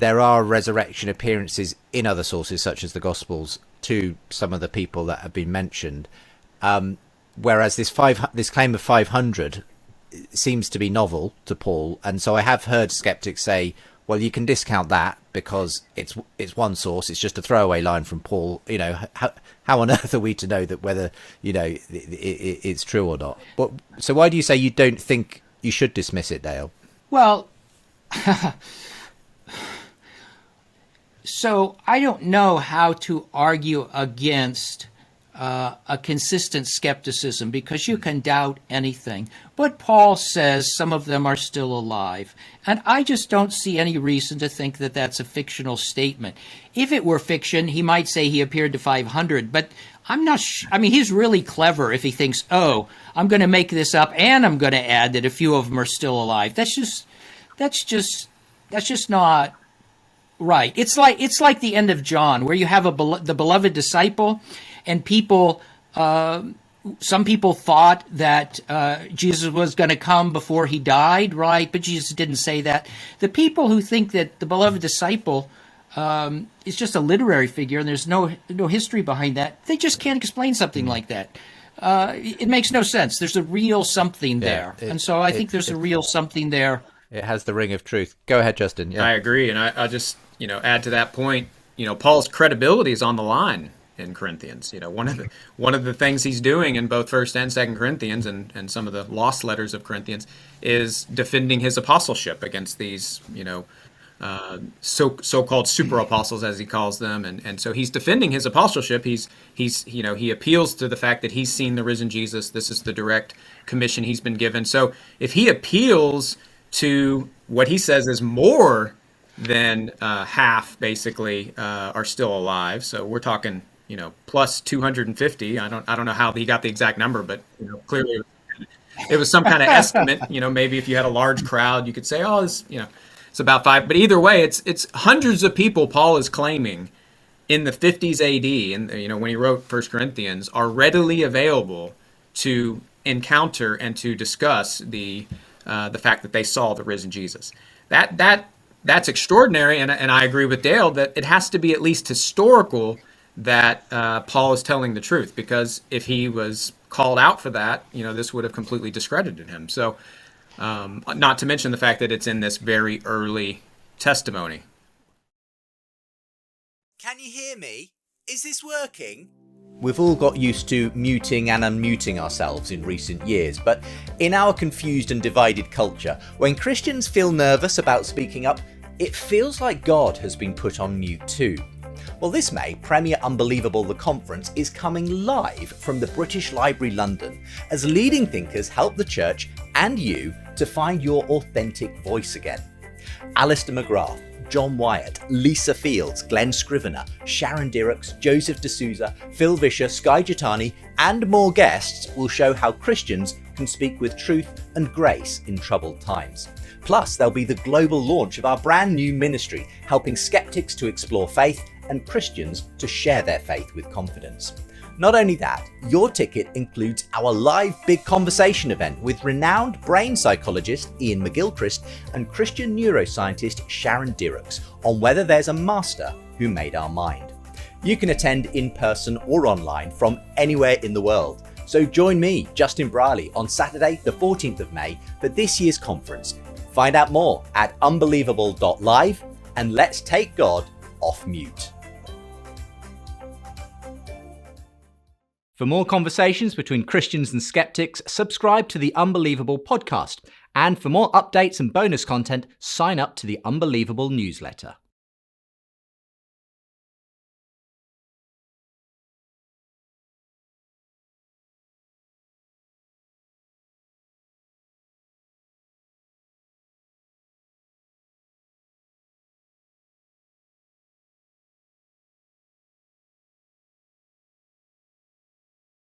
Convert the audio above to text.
there are resurrection appearances in other sources, such as the Gospels, to some of the people that have been mentioned. Whereas this claim of 500 seems to be novel to Paul, and so I have heard skeptics say, well, you can discount that because it's one source. It's just a throwaway line from Paul. How on earth are we to know that whether it's true or not? So why do you say you don't think you should dismiss it, Dale? Well, so I don't know how to argue against a consistent skepticism, because you can doubt anything. But Paul says some of them are still alive. And I just don't see any reason to think that that's a fictional statement. If it were fiction, he might say he appeared to 500, but I'm not I mean, he's really clever if he thinks, oh, I'm going to make this up and I'm going to add that a few of them are still alive. That's just not right. It's like the end of John, where you have the beloved disciple, and people, some people thought that Jesus was going to come before he died, right? But Jesus didn't say that. The people who think that the beloved disciple is just a literary figure and there's no history behind that, they just can't explain something like that. It makes no sense. There's a real something there. And so I think there's a real something there. It has the ring of truth. Go ahead, Justin. Yeah. I agree. And I just, add to that point, Paul's credibility is on the line in Corinthians. One of the things he's doing in both 1st and 2nd Corinthians and some of the lost letters of Corinthians is defending his apostleship against these, so-called super apostles, as he calls them. And so he's defending his apostleship. He appeals to the fact that he's seen the risen Jesus. This is the direct commission he's been given. So if he appeals to what he says is more than half, basically, are still alive. So we're talking, plus 250. I don't know how he got the exact number, but clearly it was some kind of estimate. Maybe if you had a large crowd, you could say, oh, it's about 5. But either way, it's hundreds of people Paul is claiming in the 50s AD, and when he wrote 1 Corinthians, are readily available to encounter and to discuss the fact that they saw the risen Jesus. That's extraordinary, and I agree with Dale that it has to be at least historical that Paul is telling the truth, because if he was called out for that, this would have completely discredited him. So, not to mention the fact that it's in this very early testimony. Can you hear me? Is this working? We've all got used to muting and unmuting ourselves in recent years, but in our confused and divided culture, when Christians feel nervous about speaking up, it feels like God has been put on mute too. Well, this May, Premier Unbelievable the Conference is coming live from the British Library London as leading thinkers help the church and you to find your authentic voice again. Alistair McGrath, John Wyatt, Lisa Fields, Glenn Scrivener, Sharon Dirks, Joseph D'Souza, Phil Vischer, Skye Jethani and more guests will show how Christians can speak with truth and grace in troubled times. Plus, there'll be the global launch of our brand new ministry, helping skeptics to explore faith and Christians to share their faith with confidence. Not only that, your ticket includes our live Big Conversation event with renowned brain psychologist Ian McGilchrist and Christian neuroscientist Sharon Dirks on whether there's a master who made our mind. You can attend in person or online from anywhere in the world. So join me, Justin Brierley, on Saturday, the 14th of May for this year's conference. Find out more at unbelievable.live, and let's take God off mute. For more conversations between Christians and skeptics, subscribe to the Unbelievable podcast. And for more updates and bonus content, sign up to the Unbelievable newsletter.